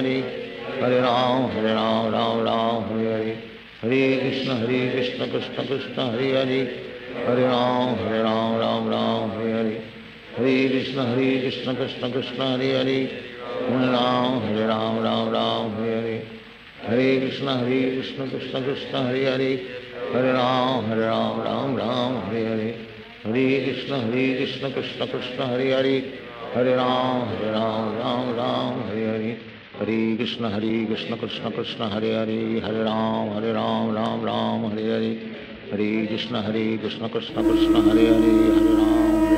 Hare Hare Ram Ram Ram Hare Hare Hare Krishna Krishna Krishna Hare Hare Hare Ram Ram Ram Hare Hare Hare Krishna Krishna Krishna Hare Hare Hare Ram Ram Hare Hare Hare Krishna Krishna Krishna Hare Hare Hare Ram Ram Hare Hare Hare Krishna Krishna Krishna Hare Hare Hare Ram Ram Hare Hare Hare Krishna Krishna Krishna Hare Hare Hare Ram Ram Hare Hare Hare Krishna Krishna Krishna Hare Hare Hare Ram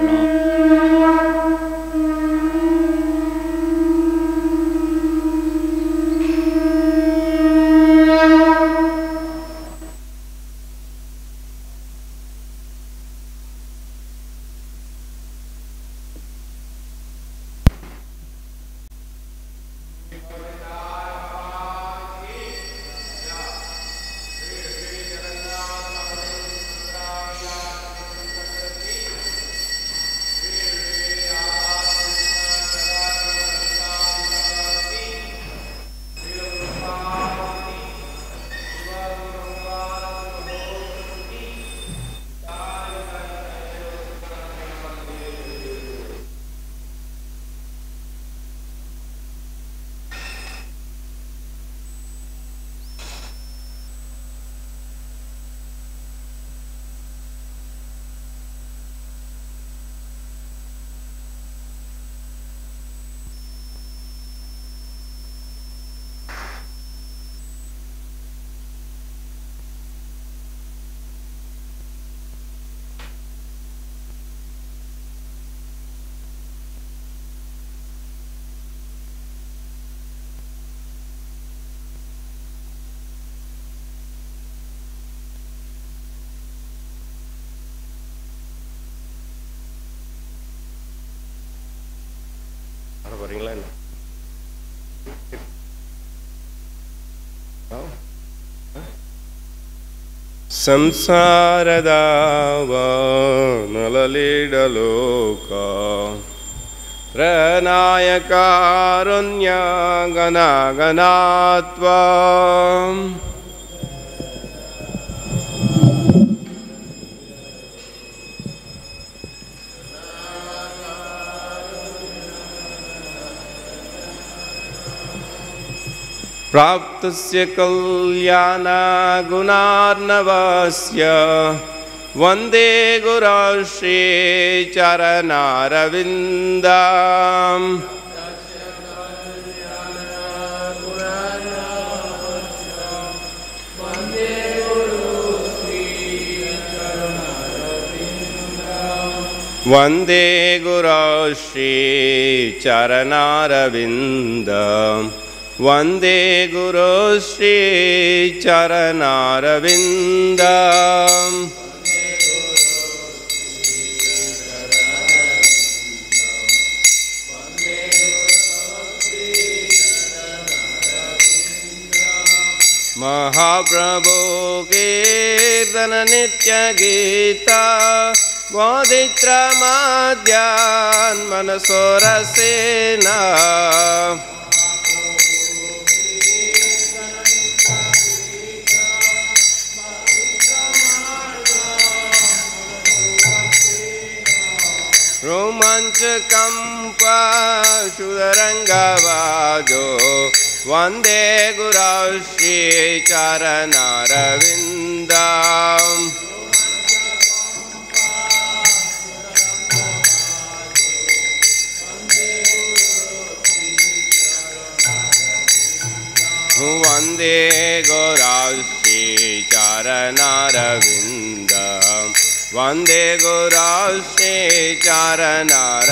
ಸಂಸಾರದಾವನಲಲಿಡಲೋಕ ಪ್ರಣಾಯಕಾರುಣ್ಯಗಣಗಣಾತ್ವಾ प्राप्तस्य कल्याणगुणार्णवस्य वन्दे गुरुश्री चरणारविन्दम् वन्दे गुरुश्री चरणारविन्दम् वन्दे गुरुश्री चरणारविन्दम् महाप्रभु कीर्तन नित्य गीता वादित्रमाद्यान् मनसोरसेना रोमाञ्चकम्पा शुदरङ्गवाजो वन्दे गुरुश्री चरणारविन्दम् वन्दे गुरुश्री चरणारविन्दम् वन्दे गुरुश्री चरणारविन्दम्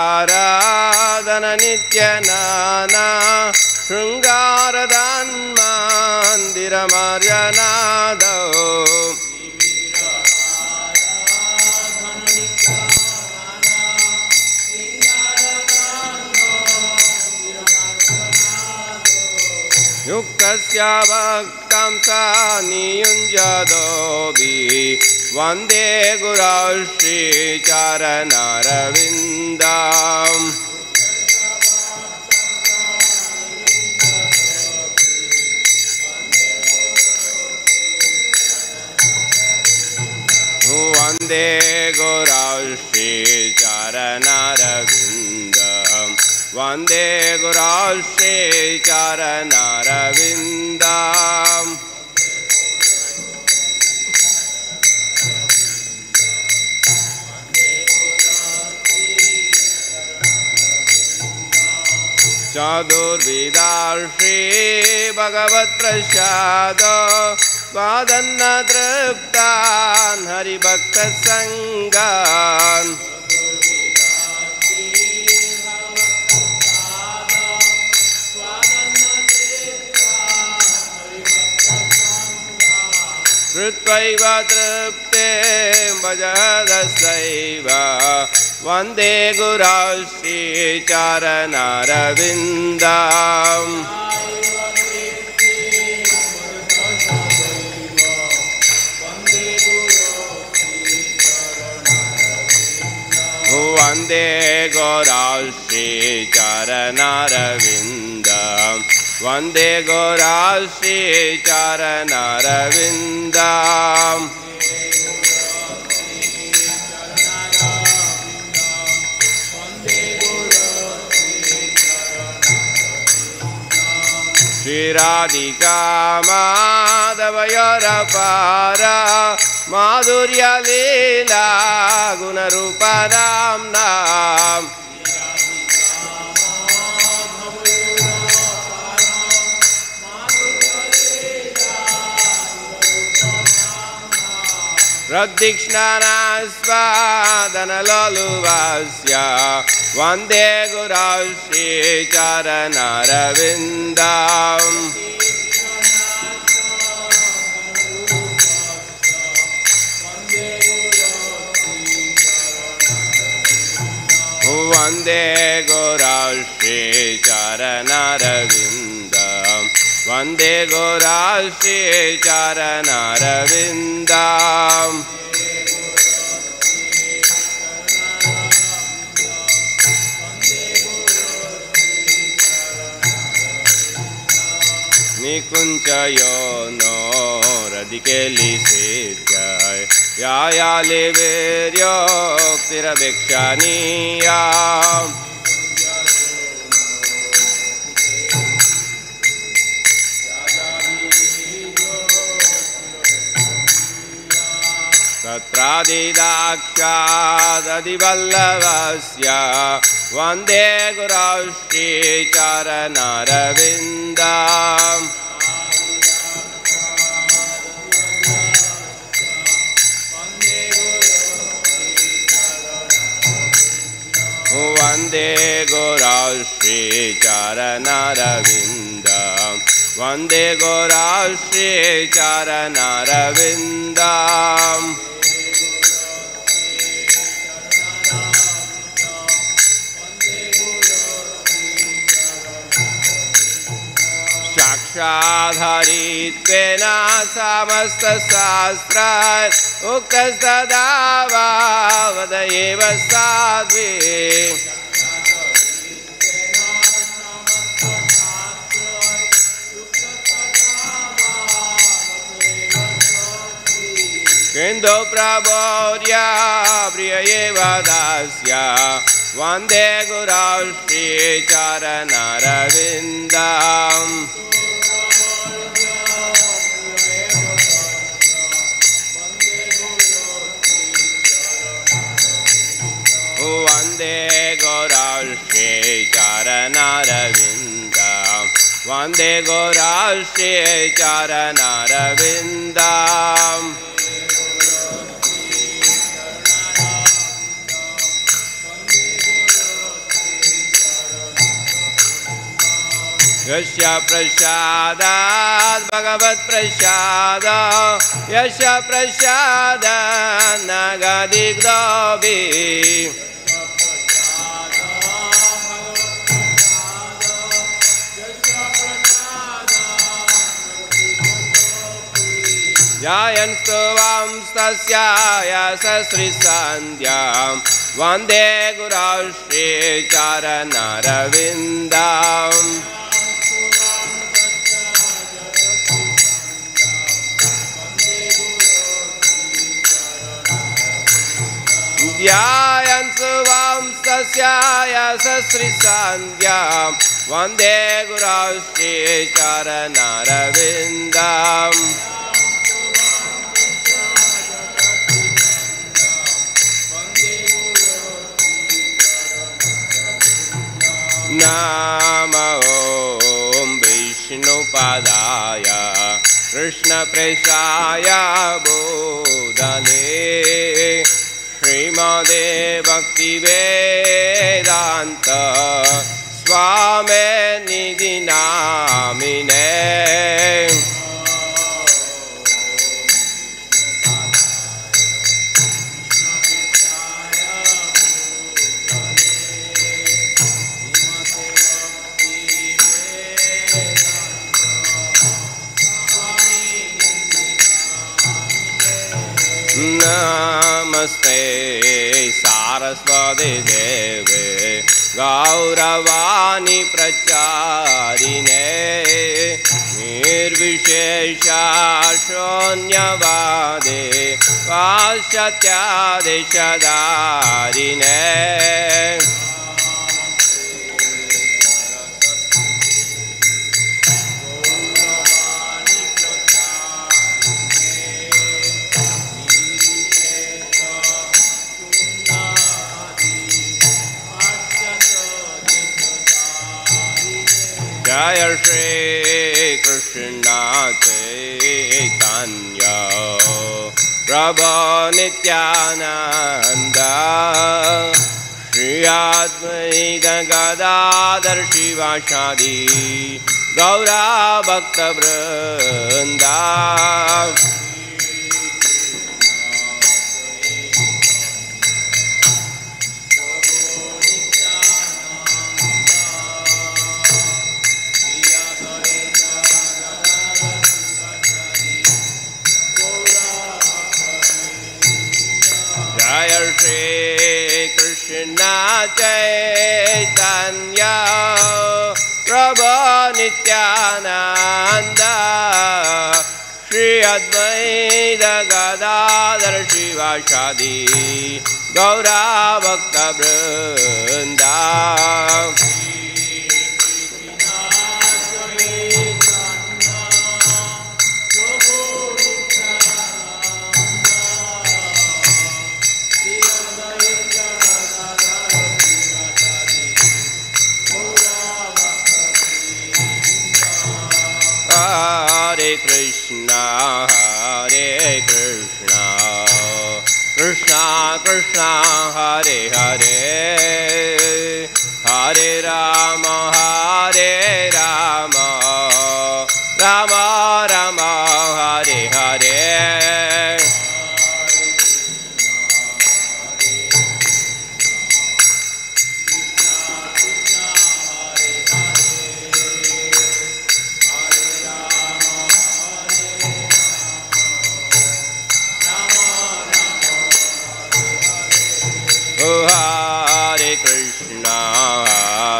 श्रीविग्रहाराधन नित्यनाना शृङ्गारदान्मन्दिरमार्जनादौ उक्तस्य भक्तं स नियुञ्जदोऽपि वन्दे गुरुश्रीचरणरविन्दम् वन्दे गुरुश्रीचरणरविन्दम् वन्दे गुरुश्रीचरणरविन्दम् चतुर्विधार्षे भगवत्प्रसाद स्वादन्न तृप्तान् हरिभक्तसङ्गान् श्रुत्वैव तृप्ते भजदस्यैव वन्दे गुरुश्रीचरणरविन्दम् वन्दे गुरुश्रीचरणरविन्दम् वन्दे गुरुश्रीचरणरविन्दम् श्रीराधिका माधवयोरपार माधुर्यलीला गुणरूपनाम्नाम् प्रदीक्षणास्वादनलोलुवस्य वन्दे गुरुश्रीचरणरविन्दम् वन्दे गुरुश्रीचरणरविन्दम् वन्दे गुरुश्रीचरणरविन्दम् निकुञ्चयो नो रदिकेलिसेत्याय यायालिवीर्योक्तिरभिक्षानीया तत्रादिदाक्षादधिवल्लभस्य वन्दे गुरुश्रीचरणरविन्दम् वन्दे गुरुश्रीचरणरविन्दम् वन्दे गुरुश्रीचरणरविन्दम् साक्षाधरित्वेन समस्तशास्त्रात् उक्तस्तदा वद एव साध्वी किन्तु प्रबोध्य प्रिय एव दास्य वन्दे गुरुश्रीचरणरविन्दम् वन्दे गुरुश्रीचरणरविन्दम् वन्दे गुरुश्रीचरणरविन्दम् यस्य प्रसादात् भगवत्प्रसाद यस्य प्रसादात् नगदिग्धोऽपि Jayanstu Vamstasya Sasrisandhyam Vande Guru Shri Charanarvindam Dhyayansu Vamstasya Sasrisandhyam Vande Guru Shri Charanarvindam Nama Om Vishnupadaya Krishna Preshaya Bodhale Srimade Bhakti Vedanta Swami Nidhi Namine Namaste Saraswati Deve Gauravani Pracharine Nirvishesha Shonyavade Paschatya Deshadarine Jaya Shri Krishna Chaitanya Prabhu Nityananda Shri Advaita Gadadhar Shivasadi Gaura Bhakta Vrinda Jaya Shri Krishna Chaitanya Prabhu Nityananda Shri Advaita Gadadhar Shivasadi Gaura Bhakta Vrinda Hare Krishna, Krishna Krishna, Hare Hare, Hare Rama, Rama Rama, Hare Hare.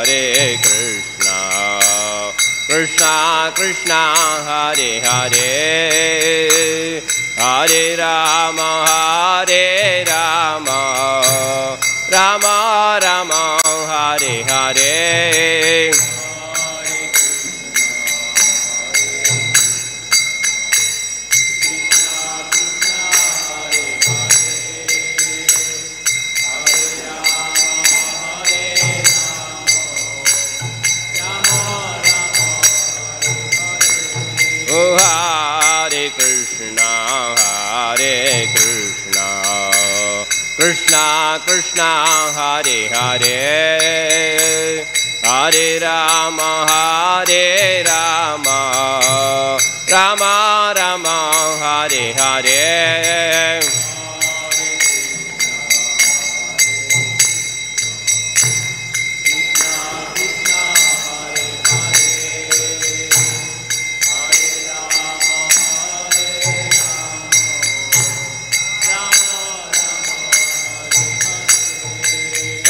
Hare Krishna, Krishna Krishna, Hare Hare, Hare Rama, Rama Rama, Hare Hare. Hare Krishna, Krishna Krishna, Hare Hare, Hare Rama, Rama Rama, Hare Hare.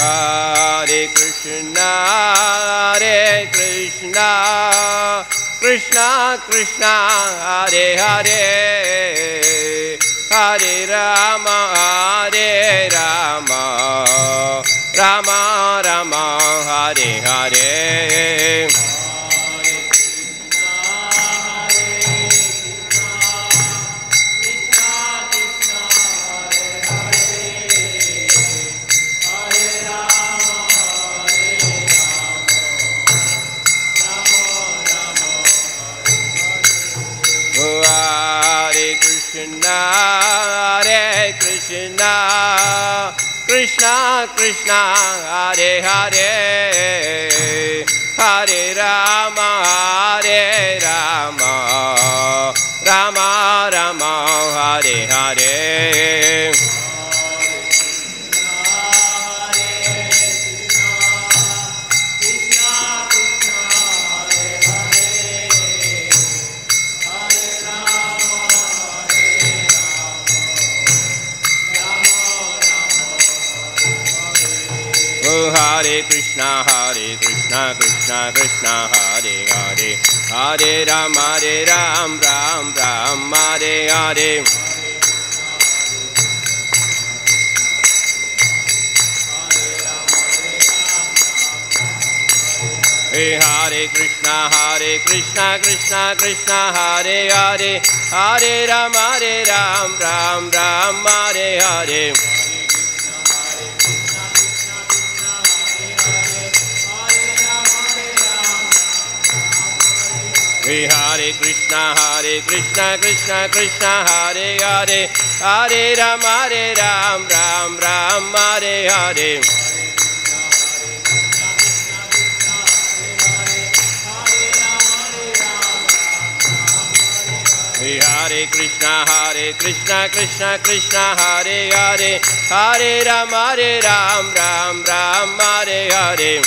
Hare Krishna, Krishna Krishna, Hare Hare, Hare Rama, Rama Rama, Hare Hare. Krishna Krishna, Hare Hare, Hare Rama, Rama Rama, Hare Hare. Hare Krishna, Krishna Krishna, Hare Hare, Hare Ram, Ram Ram, Hare Hare. Hare Krishna, Krishna Krishna, Hare Hare, Hare Ram, Ram Ram, Hare Hare. Hare Krishna, Krishna Krishna, Hare Hare, Hare Ram, Ram Ram, Hare Hare. Hare Krishna, Krishna, Hare Hare, Hare Ram, Ram Ram, Hare Hare.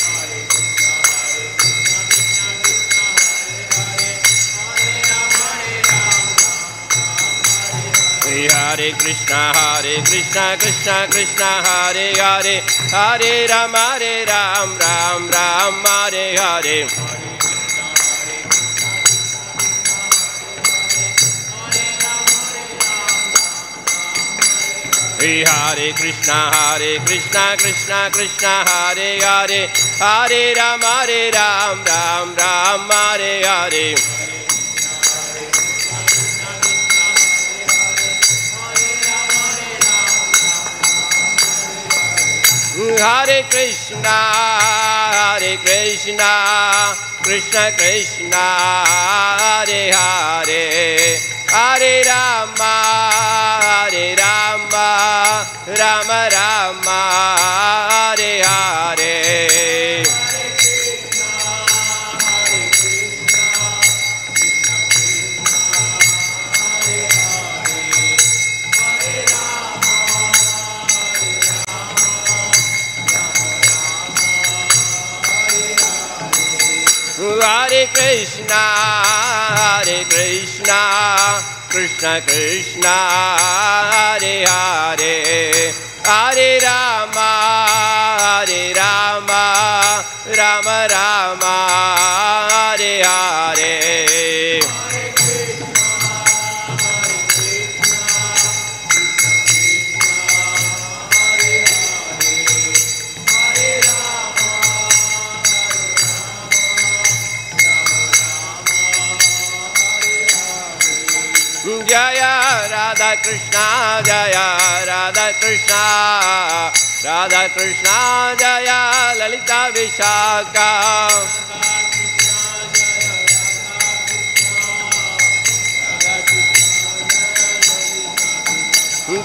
Hare Krishna, Krishna, Hare Hare, Hare Ram, Ram Ram, Hare Hare. Hare Krishna, Krishna, Hare Hare, Hare Ram, Ram Ram, Hare Hare. Hare Krishna, Krishna Krishna, Hare Hare, Hare Rama, Rama Rama, Hare Hare. Hare Krishna, Krishna Krishna, Hare Hare, Hare Rama, Rama Rama, Hare Hare. Jaya Radha Krishna, Jaya Radha Krishna, Radha Krishna, Jaya Lalita Vishaka.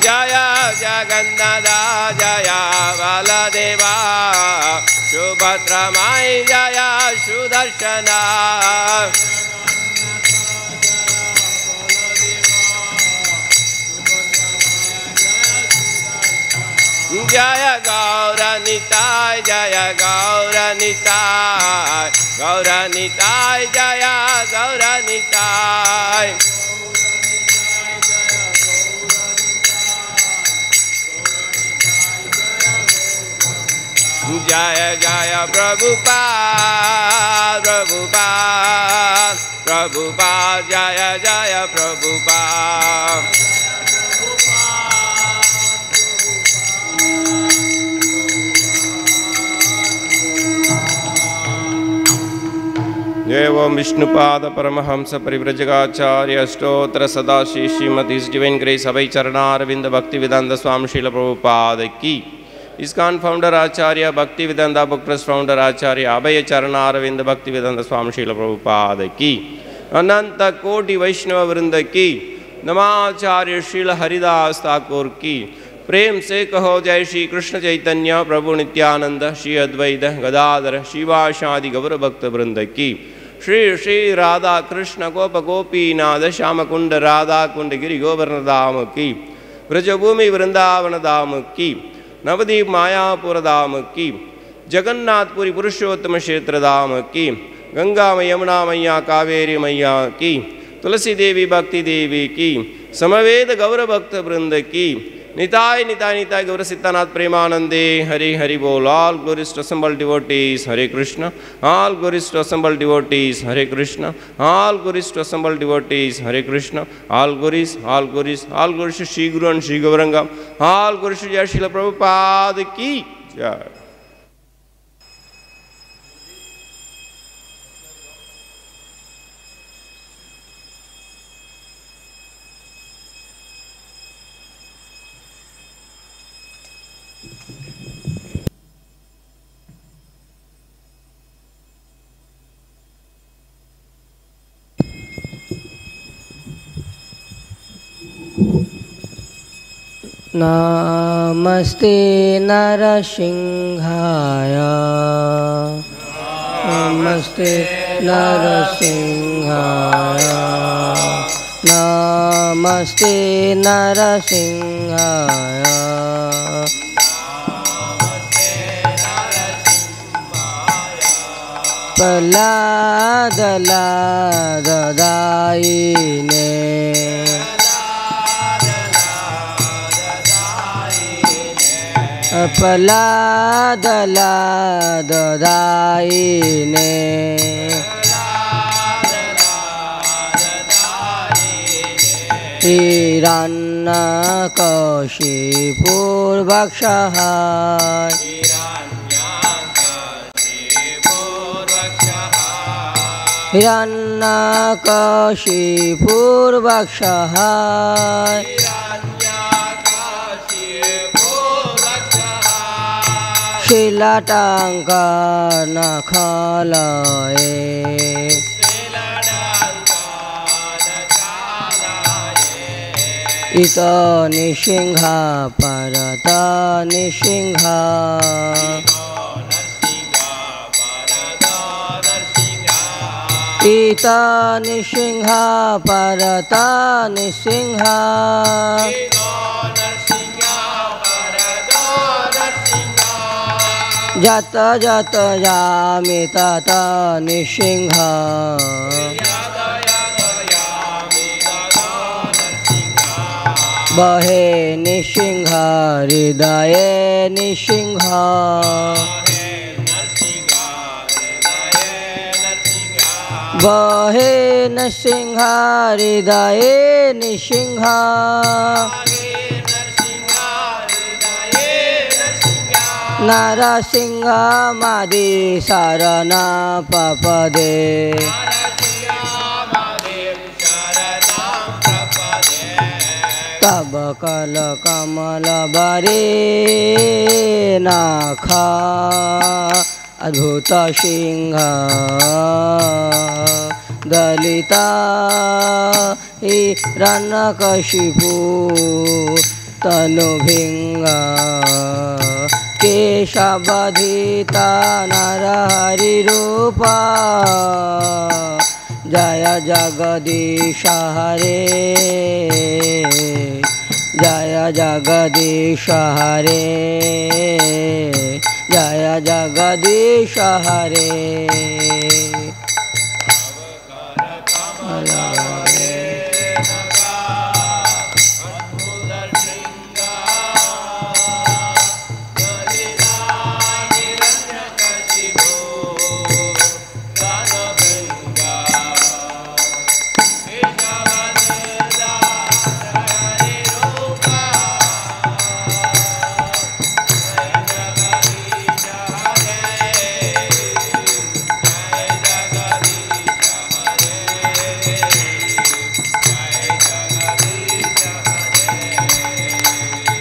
Jaya Jagannatha, Jaya Baladeva, Subhadra Mai, Jaya Sudarshana. Jaya Gaura Nitai, Jaya Gaura Nitai, Gaura Nitai, Jaya Gaura Nitai. जय जय प्रभुपाद प्रभुपाद प्रभुपाद जय जय प्रभुपाद एवं Vishnupad Paramhans परिव्रजकाचार्य अष्टोत्तर Sadashiv Shrimati divine grace अभय चरणारविंद भक्ति वेदांत स्वामी श्रील प्रभुपाद की। ISKCON founder आचार्य भक्ति Vedanta book trust founder आचार्य अभय चरणारविंद भक्ति वेदांत स्वामी श्रील प्रभुपाद की। अनंत कोटि वैष्णव वृंद की। नमाचार्य श्रील हरिदास ठाकुर की। प्रेम से कहो जय श्री कृष्ण चैतन्य प्रभु नित्यानंद श्री अद्वैत गदाधर शिवाशादि गौर भक्त वृंद की। श्री श्री राधा कृष्ण गोप गोपीनाथ श्याम कुंड राधा कुंड गिरि गोवर्धन धाम की। ब्रजभूमि वृंदावन धाम की। नवदीप मायापुर धाम की। जगन्नाथपुरी पुरुषोत्तम क्षेत्र धाम की। गंगा यमुना मैया कावेरी मैया की। तुलसी देवी भक्ति देवी की। समवेद गौर भक्त वृंद की। निताय निताय निताय गौर सिद्धानाथ प्रेमानंदे हरि हरि बोल। All glories to assembled devotees Hare Krishna. All glories to assembled devotees Hare Krishna. All glories to assembled devotees Hare Krishna. All glories Shri Guru and Shri गौरंगम। ऑल ग्लोरीज जय श्रील प्रभुपाद की जय। नमस्ते नरसिंहाय नमस्ते नरसिंहाय नमस्ते नरसिंहाय प्रह्लाद लाददायिने प्रह्लाद लाददायिने हिरण्यकशिपुर्वक्षः हिरण्यकशिपुर्वक्षः शिलाटाङ्कनखलये इत निसिंह परत निसिंह इत निसिंह परत निसिंह जत जत यामि तत निसिंह बहे निसिंह हृदये निसिंह बहे नृसिंह हृदये निसिंह नरसिंह मादि शरण पपदे तब कल कमल बरे नाख अद्भुत सिंह दलिता हिरण्यकशिपु तनुभृंग केशवधिता नरहरिरूप जय जगदीश हरे जय जगदीश हरे जय जगदीश हरे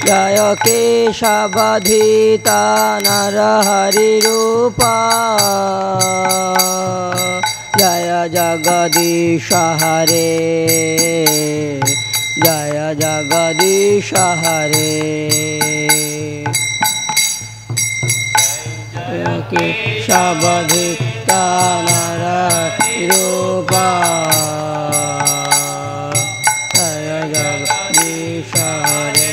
जय केशवधीता नरहरिरूपा जय जगदीश हरे जय जगदीश हरे केशवधीता नरहरिरूपा जय जगदीश हरे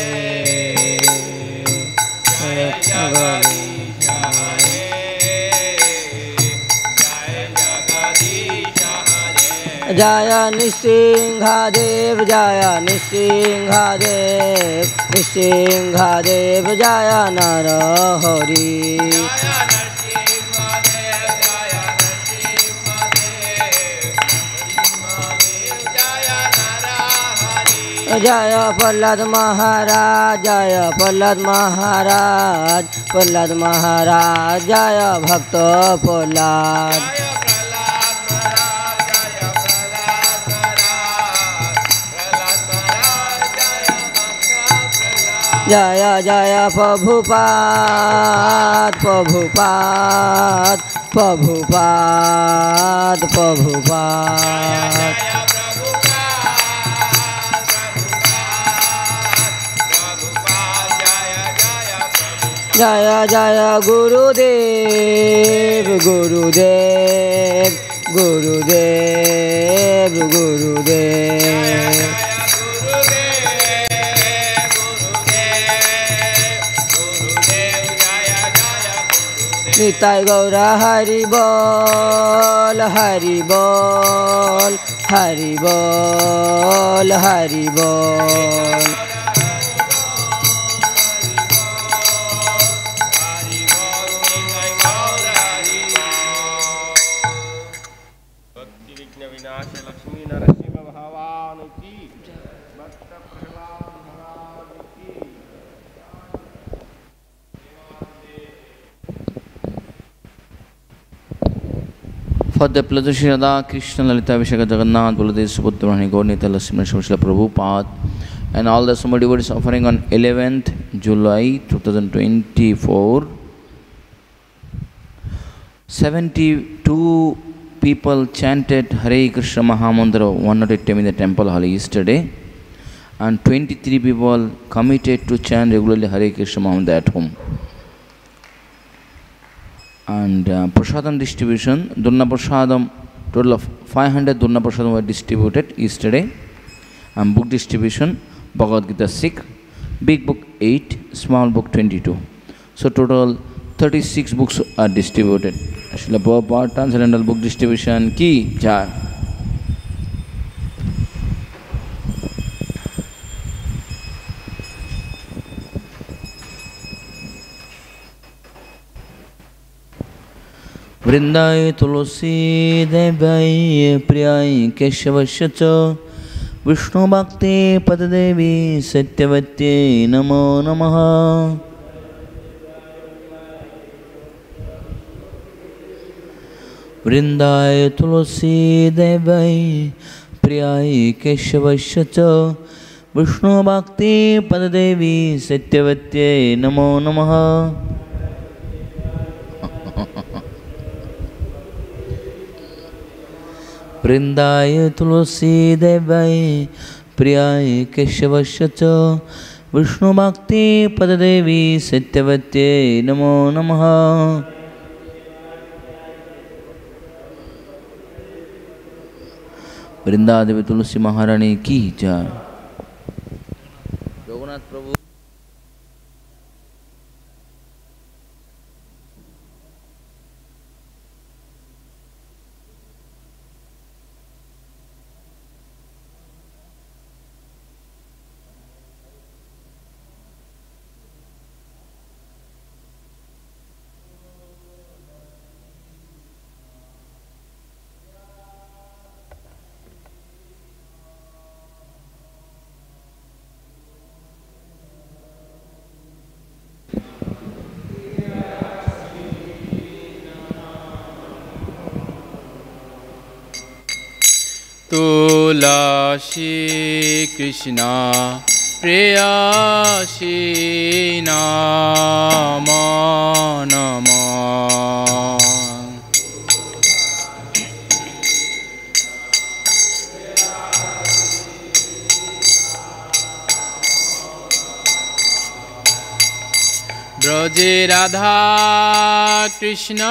जय नृसिंहदेव जय नृसिंहदेव नृसिंहदेव जय नरहरि जय प्रहलाद महाराज जय प्रहलाद महाराज प्रहलाद महाराज जय भक्त प्रहलाद जय जय प्रभुपाद प्रभुपाद प्रभुपाद प्रभुपाद जय जय गुरुदेव गुरुदेव गुरुदेव गुरुदेव निताय गौर हरि बोल हरि बोल हरि बोल हरि बोल For the pleasure Shri Radha Krishna Lalita Vishaka Jagannath Baladev Subhadra Mani Gaur Nitya Lakshmana Srila Prabhupada and all the Summa devotees offering on 11th July 2024. 72 people chanted Hare Krishna Mahamantra 108 times in the temple hall yesterday, and 23 people committed to chant regularly Hare Krishna Mahamantra at home. And Prasadam distribution, Durna Prasadam, total of 500 Durna Prasadam were distributed yesterday. And book distribution, Bhagavad Gita 6, big book 8, small book 22. So total 36 books are distributed. Srila Prabhupada Transcendental Book Distribution Ki Jai. Vrindai Tulsi Devai Priyai Keshavasya Cha Vishnu Bhakti Padadevi Satyavati Namo Namaha. Vrindai Tulsi Devai Priyai Keshavasya Cha Vishnu Bhakti Padadevi Satyavati Namo Namaha. Vrindai Tulsi Devai Priyai Keshavasya Cha Vishnu Bhakti Padadevi Satyavati Namo Namaha. Vrindadevi Tulsi Maharani Ki Jai. Raghunath Prabhu. Tulasi Krishna প্রেয়সী নমো নমো। ব্রজে রাধা কৃষ্ণ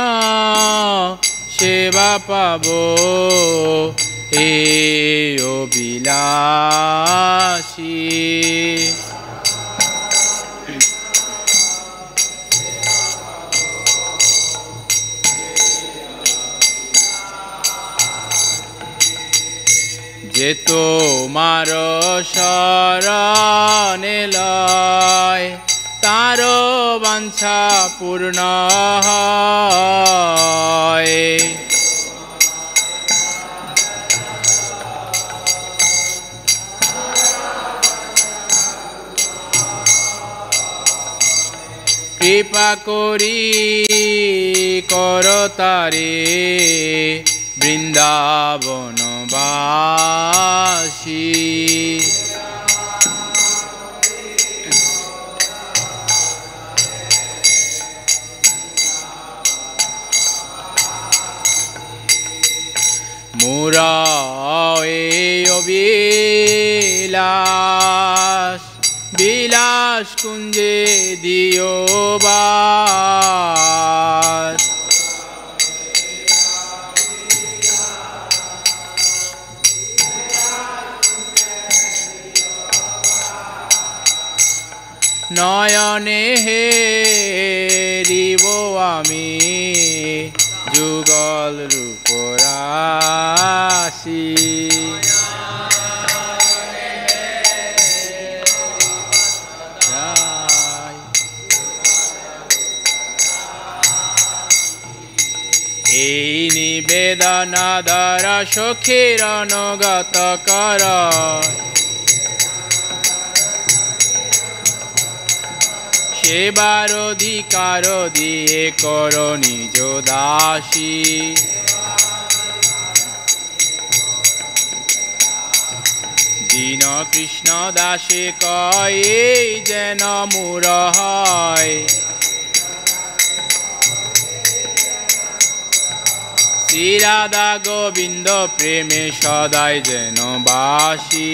সেবা পাব হে অবিলাসী। যে তোমার শরণে লয় তার বাঞ্ছা পূর্ণ হয়। কৃপা করি করতারে বৃন্দাবনবাসী। মোরা বিলাস বিলাস কুঞ্জে দিও বাস। নয়নে হেরিব আমি যুগল রূপরাশি। এই নিবেদনা দ্বারা সখীর অনুগত কর। সেবার অধিকার দিয়ে কর নিজ দাসী। দীন কৃষ্ণ দাসে কয় এই যেন মূর হয়। শ্রী রাধা গোবিন্দ প্রেমে সদাই যেন বাসী।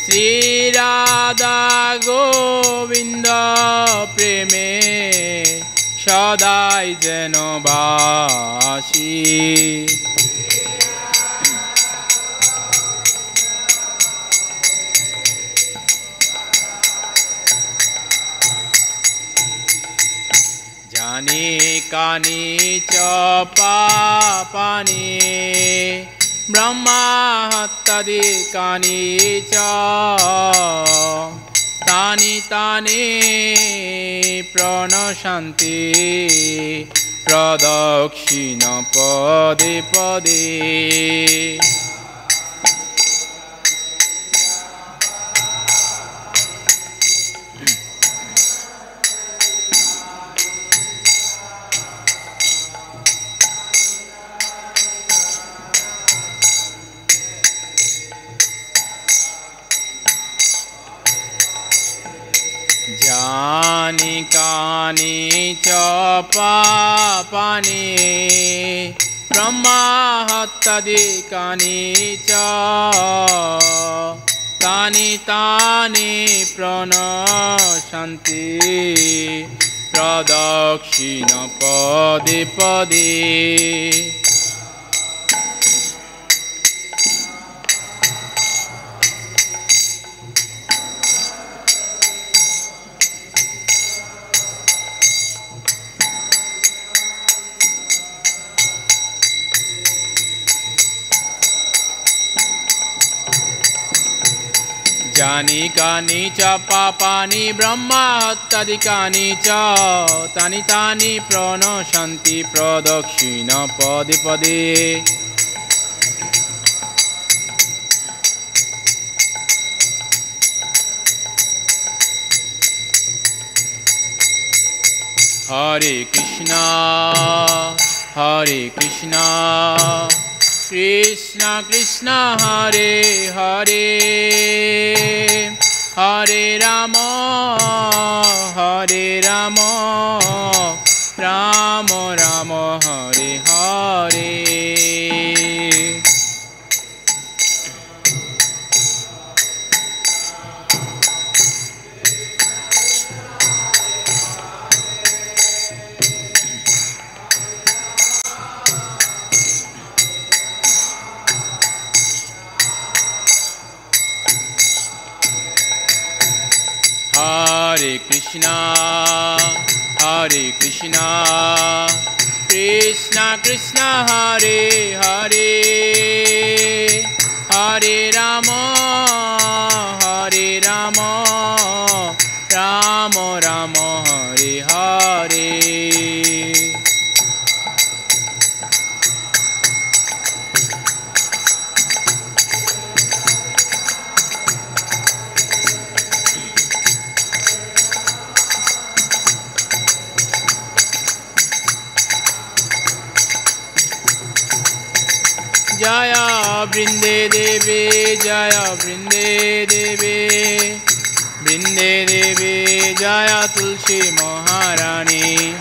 শ্রী রাধা গোবিন্দ প্রেমে সদাই যেন বাসী। জানি কানি চপানি ব্রহ্মা হত্যাদি কানি চ তানি তানি প্রণশান্তি প্রদক্ষিণ পদে পদে। জানি কানি চপানি ব্রহ্মা হত্যাদি কানি চ তানি তানি প্রণশান্তি প্রদক্ষিণ পদে পদে। জানি কানি চ পাপানি ব্রহ্মা হত্যাদি কানি চ তানি তানি প্রণশান্তি প্রদক্ষিণ পদে পদে। হরে Krishna Krishna Krishna Hare Hare Hare Rama Rama Rama Hare Hare Hare Krishna Krishna Krishna Hare Hare Hare Rama Rama Rama Hare Hare Jaya Brinde Devi Jaya Brinde Devi Brinde Devi Jaya Tulsi Maharani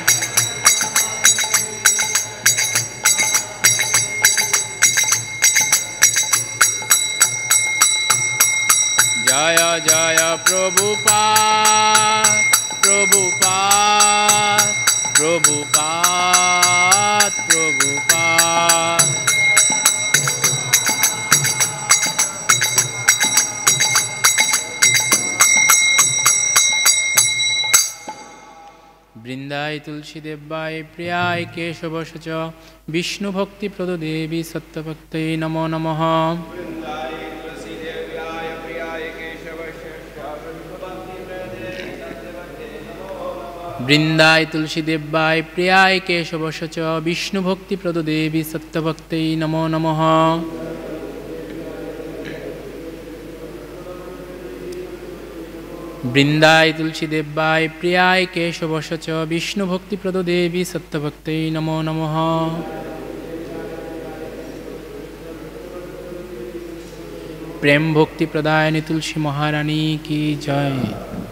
Jaya Jaya Prabhupada Prabhupada Prabhupada Prabhupada Brindai Tulsi Devai Priyai Keshavascha Vishnu Bhakti Prado Devi Sattavaktai Namo Namaha Brindai Tulsi Devai Priyai Keshavascha Vishnu Bhakti Prado Devi Sattavaktai Namo Namaha Brindai Tulsi Devai Priyai Keshavascha Vishnu Bhakti Prado Devi Sattavaktai Namo Namaha Prem Bhakti Pradayani Tulsi Maharani Ki Jai